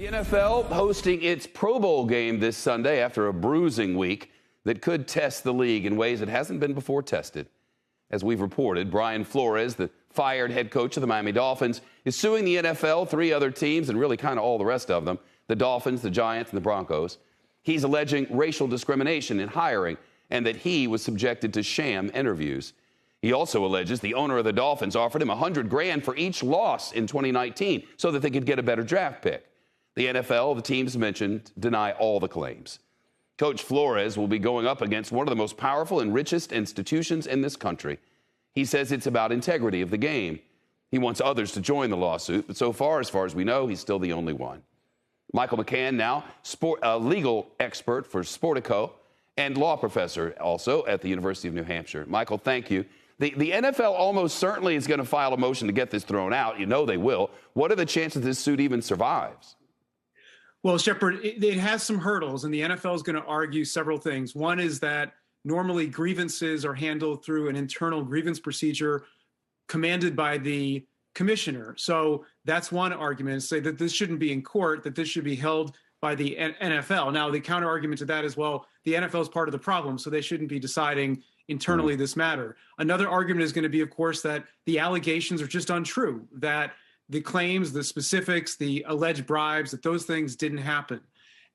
The NFL hosting its Pro Bowl game this Sunday after a bruising week that could test the league in ways it hasn't been before tested. As we've reported, Brian Flores, the fired head coach of the Miami Dolphins, is suing the NFL, three other teams, and really kind of all the rest of them, the Dolphins, the Giants, and the Broncos. He's alleging racial discrimination in hiring and that he was subjected to sham interviews. He also alleges the owner of the Dolphins offered him $100,000 for each loss in 2019 so that they could get a better draft pick. The NFL, the teams mentioned, deny all the claims. Coach Flores will be going up against one of the most powerful and richest institutions in this country. He says it's about integrity of the game. He wants others to join the lawsuit, but so far as we know, he's still the only one. Michael McCann, now a legal expert for Sportico and law professor also at the University of New Hampshire. Michael, thank you. The NFL almost certainly is going to file a motion to get this thrown out. You know they will. What are the chances this suit even survives? Well, Shepard, it has some hurdles, and the NFL is going to argue several things. One is that normally grievances are handled through an internal grievance procedure commanded by the commissioner. So that's one argument, say that this shouldn't be in court, that this should be held by the NFL. Now, the counter argument to that is, well, the NFL is part of the problem, so they shouldn't be deciding internally this matter. Another argument is going to be, of course, that the allegations are just untrue, that the claims, the specifics, the alleged bribes, that those things didn't happen.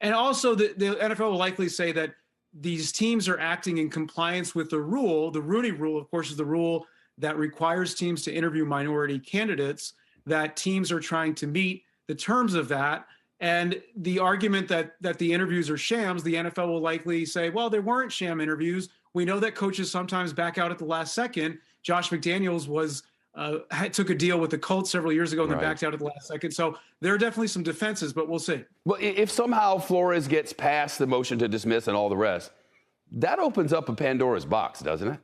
And also the NFL will likely say that these teams are acting in compliance with the rule. The Rooney Rule, of course, is the rule that requires teams to interview minority candidates, that teams are trying to meet the terms of that. And the argument that the interviews are shams, the NFL will likely say, well, there weren't sham interviews. We know that coaches sometimes back out at the last second. Josh McDaniels took a deal with the Colts several years ago and then backed out at the last second. So there are definitely some defenses, but we'll see. Well, if somehow Flores gets past the motion to dismiss and all the rest, that opens up a Pandora's box, doesn't it?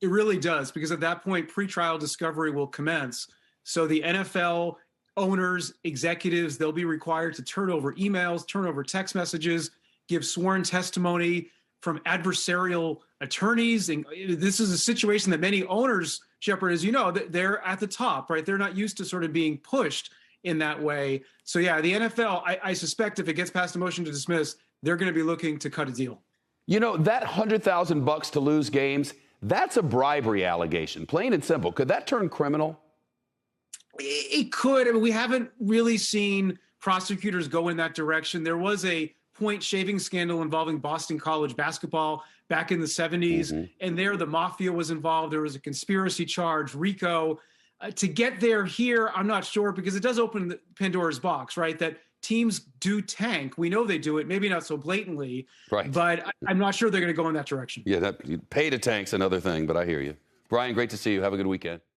It really does, because at that point, pretrial discovery will commence. So the NFL owners, executives, they'll be required to turn over emails, turn over text messages, give sworn testimony from adversarial attorneys. And this is a situation that many owners, Shepard, as you know, they're at the top, right? They're not used to sort of being pushed in that way. So yeah, the NFL, I suspect if it gets past a motion to dismiss, they're going to be looking to cut a deal. You know, that $100,000 to lose games, that's a bribery allegation, plain and simple. Could that turn criminal? It could. I mean, we haven't really seen prosecutors go in that direction. There was a point shaving scandal involving Boston College basketball back in the 70s. And there the mafia was involved. There was a conspiracy charge, RICO. To get there here, I'm not sure, because it does open the Pandora's box, right? That teams do tank. We know they do it, maybe not so blatantly, but I'm not sure they're going to go in that direction. Yeah, that pay to tank's another thing, but I hear you. Brian, great to see you. Have a good weekend.